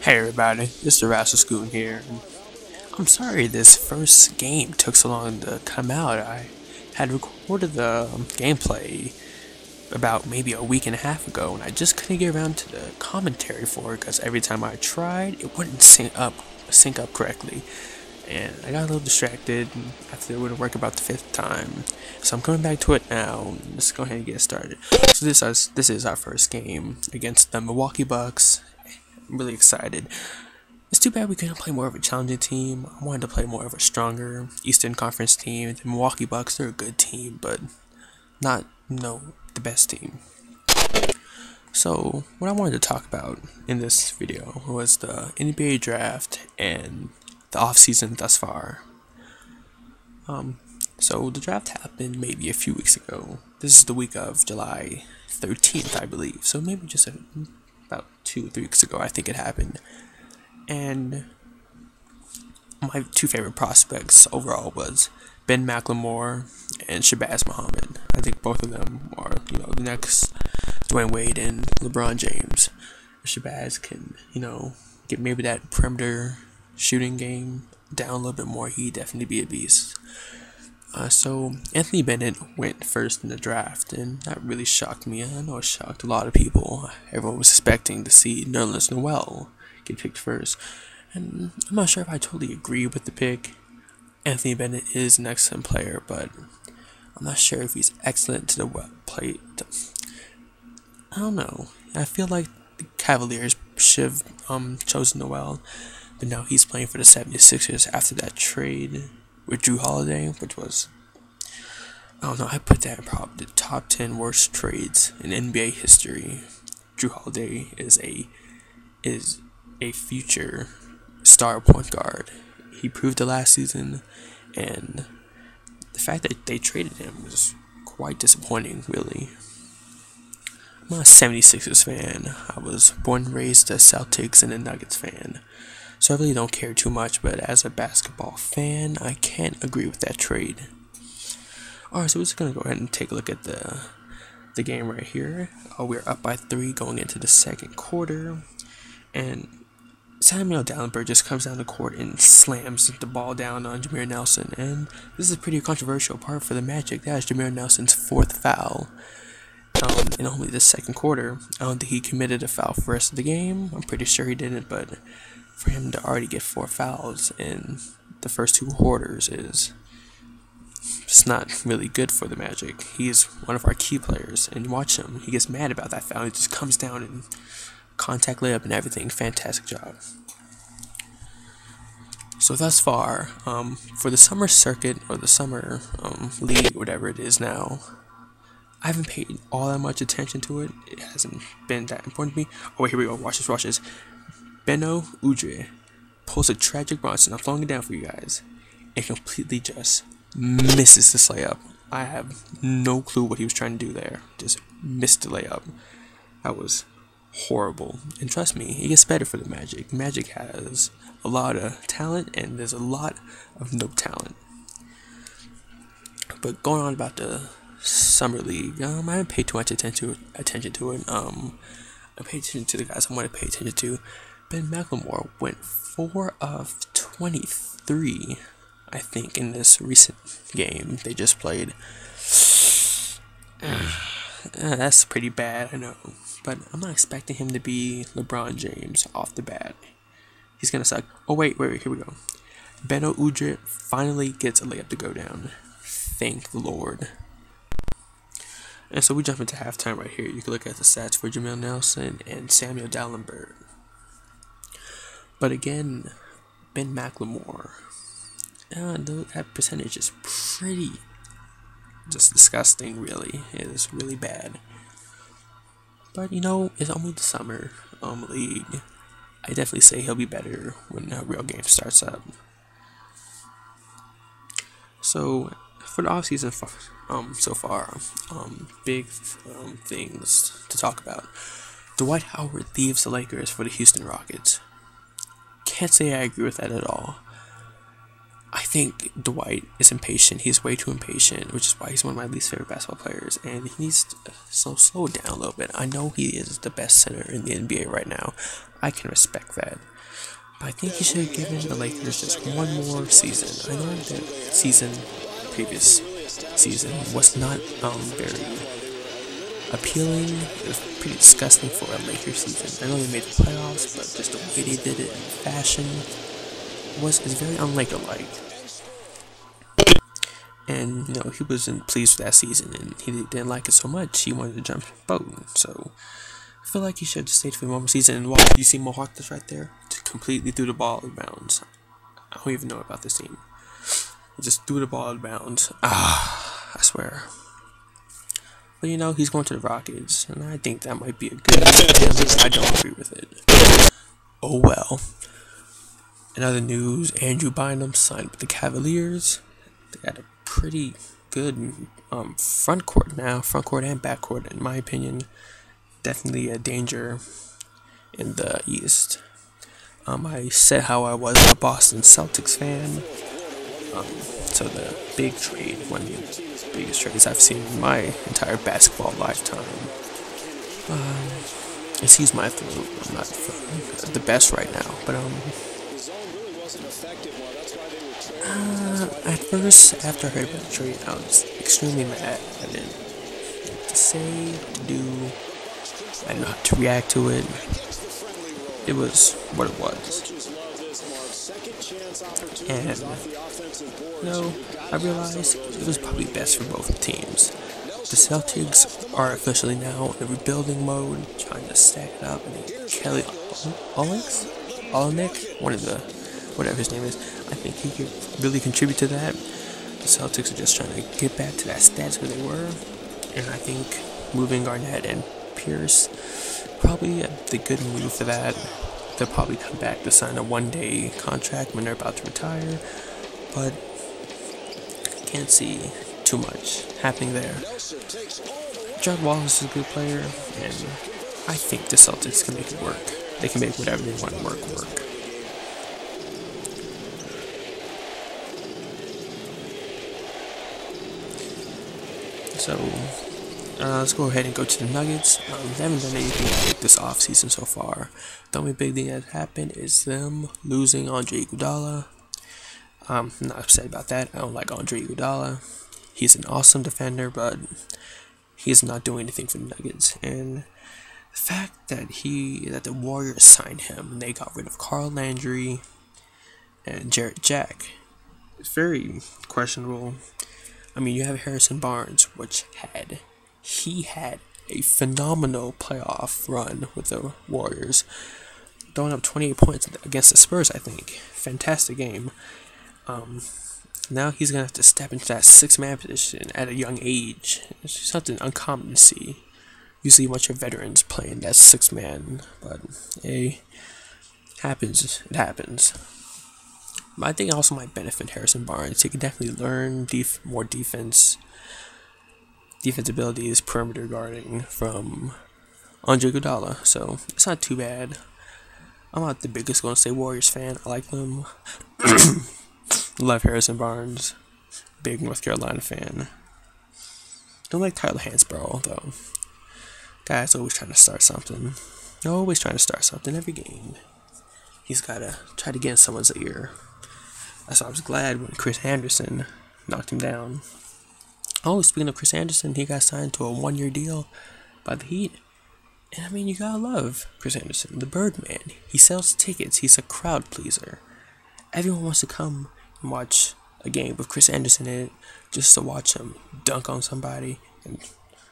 Hey everybody, it's the Rascal Scoon here. I'm sorry this first game took so long to come out. I had recorded the gameplay about maybe a week and a half ago, and I just couldn't get around to the commentary for it because every time I tried, it wouldn't sync up correctly. And I got a little distracted after it wouldn't work about the fifth time. So I'm coming back to it now. Let's go ahead and get started. So this is our first game against the Milwaukee Bucks. I'm really excited. It's too bad we couldn't play more of a challenging team. I wanted to play more of a stronger Eastern Conference team. The Milwaukee Bucks, they're a good team, but not, the best team. So, what I wanted to talk about in this video was the NBA draft and the offseason thus far. So the draft happened maybe a few weeks ago. This is the week of July 13th, I believe. So maybe just about 2 or 3 weeks ago, I think it happened. And my two favorite prospects overall was Ben McLemore and Shabazz Muhammad. I think both of them are, the next Dwayne Wade and LeBron James. Shabazz can, get maybe that perimeter shooting game down a little bit more. He'd definitely be a beast. So Anthony Bennett went first in the draft, and that really shocked me. I know it shocked a lot of people. Everyone was expecting to see Nerlens Noel get picked first, and I'm not sure if I totally agree with the pick. Anthony Bennett is an excellent player, but I'm not sure if he's excellent to the plate. I don't know. I feel like the Cavaliers should have chosen Noel, but now he's playing for the 76ers after that trade with Drew Holiday, which was, I don't know, I put that in probably the top 10 worst trades in NBA history. Drew Holiday is a future star point guard. He proved it last season, and the fact that they traded him was quite disappointing, really. I'm not a 76ers fan. I was born and raised a Celtics and a Nuggets fan, so I really don't care too much, but as a basketball fan, I can't agree with that trade. Alright, so we're just going to go ahead and take a look at the game right here. We're up by 3 going into the second quarter, and Samuel Dallenberg just comes down the court and slams the ball down on Jameer Nelson, and this is a pretty controversial part for the Magic. That is Jameer Nelson's 4th foul in only the second quarter. I don't think he committed a foul for the rest of the game. I'm pretty sure he didn't, but for him to already get 4 fouls in the first 2 quarters is just not really good for the Magic. He's one of our key players, and watch him. He gets mad about that foul. He just comes down and contact layup and everything. Fantastic job. So thus far, for the summer circuit or the summer league, whatever it is now, I haven't paid all that much attention to it. It hasn't been that important to me. Oh wait, here we go. Watch this. Beno Udrih pulls a tragic Bronson. I'm slowing it down for you guys, and completely just misses this layup. I have no clue what he was trying to do there. Just missed the layup. That was horrible. And trust me, it gets better for the Magic. Magic has a lot of talent, and there's a lot of no talent. But going on about the summer league, I haven't paid too much attention to it. I paid attention to the guys I want to pay attention to. Ben McLemore went 4 of 23, I think, in this recent game they just played. That's pretty bad, I know. But I'm not expecting him to be LeBron James off the bat. He's gonna suck. Oh, wait, here we go. Beno Udrih finally gets a layup to go down. Thank the Lord. And so we jump into halftime right here. You can look at the stats for Jameer Nelson and Samuel Dallenberg. But again, Ben McLemore, that percentage is pretty just disgusting, really. It is really bad. But, it's only the summer league. I definitely say he'll be better when the real game starts up. So, for the offseason so far, big things to talk about. Dwight Howard leaves the Lakers for the Houston Rockets. Can't say I agree with that at all. I think Dwight is impatient. He's way too impatient, which is why he's one of my least favorite basketball players. And he needs to slow it down a little bit. I know he is the best center in the NBA right now. I can respect that. But I think he should have given the Lakers just one more season. I know the previous season was not very appealing. It was pretty disgusting for a Lakers season. I know they made the playoffs, but just the way they did it in fashion is very un-Laker-like. And he wasn't pleased with that season, and he didn't like it so much. He wanted to jump boat. So I feel like he should have stayed for one more season. And watch, you see Mohawk that's right there, just completely threw the ball out of bounds. I don't even know about this team. He just threw the ball out of bounds. I swear. But he's going to the Rockets, and I think that might be a good idea. I don't agree with it. Oh well. In other news, Andrew Bynum signed with the Cavaliers. They got a pretty good front court and back court, in my opinion. Definitely a danger in the East. I said how I was a Boston Celtics fan. So the big trade, one of the biggest trades I've seen in my entire basketball lifetime. Excuse my throat, I'm not the best right now, but at first, after I heard about the trade, I was extremely mad. I didn't know what to say, what to do. I didn't know how to react to it. It was what it was. And, I realized it was probably best for both teams. The Celtics are officially now in rebuilding mode, trying to stack it up. And Kelly Olynyk, whatever his name is, I think he could really contribute to that. The Celtics are just trying to get back to that status where they were. And I think moving Garnett and Pierce, probably the good move for that. They'll probably come back to sign a one-day contract when they're about to retire, but I can't see too much happening there. John Wallace is a good player, and I think the Celtics can make it work. They can make whatever they want to work. So, let's go ahead and go to the Nuggets. They haven't done anything big this offseason so far. The only big thing that happened is them losing Andre Iguodala. I'm not upset about that. I don't like Andre Iguodala. He's an awesome defender, but he's not doing anything for the Nuggets. And the fact that the Warriors signed him and they got rid of Carl Landry and Jarrett Jack is very questionable. I mean, you have Harrison Barnes, which he had a phenomenal playoff run with the Warriors, throwing up 28 points against the Spurs, I think. Fantastic game. Now he's going to have to step into that six-man position at a young age. It's something uncommon to see. Usually a bunch of veterans playing that six-man, but it happens. But I think it also might benefit Harrison Barnes. He can definitely learn more defense abilities, perimeter guarding from Andre Iguodala, so it's not too bad. I'm not the biggest Golden State Warriors fan. I like them. Love Harrison Barnes. Big North Carolina fan. Don't like Tyler Hansbrough, though. Guy's always trying to start something. Every game. He's got to try to get in someone's ear. That's why I was glad when Chris Anderson knocked him down. Oh, speaking of Chris Anderson, he got signed to a one-year deal by the Heat. And I mean, you gotta love Chris Anderson, the Birdman. He sells tickets. He's a crowd pleaser. Everyone wants to come and watch a game with Chris Anderson in it just to watch him dunk on somebody. And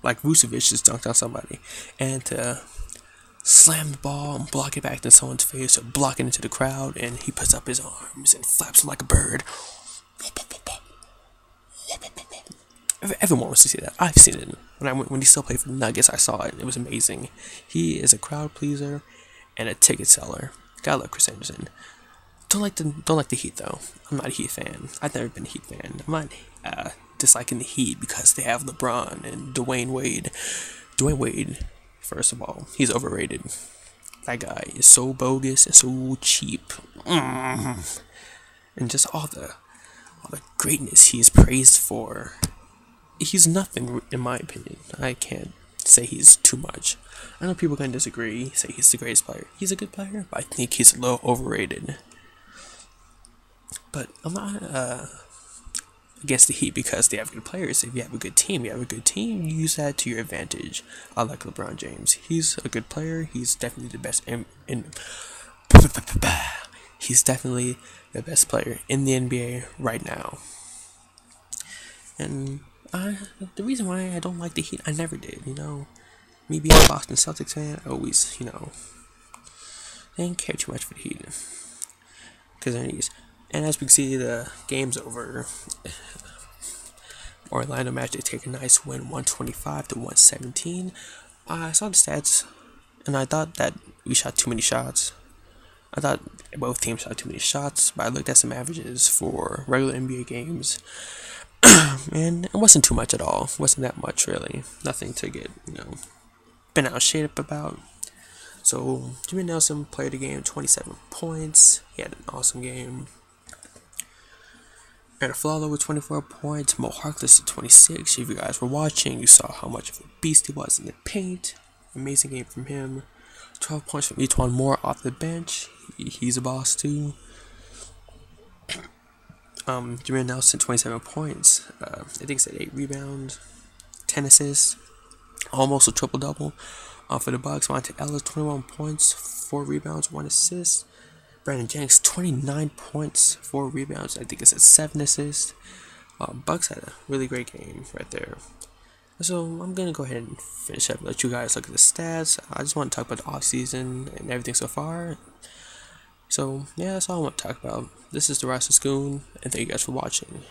like Vucevic just dunked on somebody. And to slam the ball and block it back into someone's face or block it into the crowd. And he puts up his arms and flaps like a bird. Everyone wants to see that. I've seen it. When he still played for the Nuggets, I saw it. It was amazing. He is a crowd pleaser and a ticket seller. Gotta love Chris Anderson. Don't like the Heat though. I'm not a Heat fan. I've never been a Heat fan. I'm not disliking the Heat because they have LeBron and Dwayne Wade. Dwayne Wade, first of all, he's overrated. That guy is so bogus and so cheap. And just all the all the greatness he's praised for, he's nothing in my opinion. I can't say he's too much. I know people can disagree, say he's the greatest player. He's a good player, but I think he's a little overrated. But I'm not against the Heat because they have good players. If you have a good team, you use that to your advantage. I like LeBron James. He's a good player. He's definitely the best he's definitely the best player in the NBA right now. And the reason why I don't like the Heat, I never did, Me being a Boston Celtics fan, I always, didn't care too much for the Heat. Because they're these. And as we can see, the game's over. Orlando Magic take a nice win, 125 to 117. I saw the stats, and I thought that we shot too many shots. I thought both teams shot too many shots, but I looked at some averages for regular NBA games, and it wasn't too much at all. It wasn't that much, really. Nothing to get, been out shade up about. So, Jimmy Nelson played the game, 27 points. He had an awesome game. And Flalo with 24 points, Mo Harkless at 26. If you guys were watching, you saw how much of a beast he was in the paint. Amazing game from him. 12 points from Etwan Moore off the bench. He's a boss too. Jimmy Nelson, 27 points. I think it's at 8 rebounds, 10 assists, almost a triple-double. For the Bucks, Monte Ellis, 21 points, 4 rebounds, 1 assist. Brandon Jennings, 29 points, 4 rebounds. I think it's at 7 assists. Bucks had a really great game right there. So I'm going to go ahead and finish up, let you guys look at the stats. I just want to talk about the offseason and everything so far. So, yeah, that's all I want to talk about. This is the Rasta Schoon, and thank you guys for watching.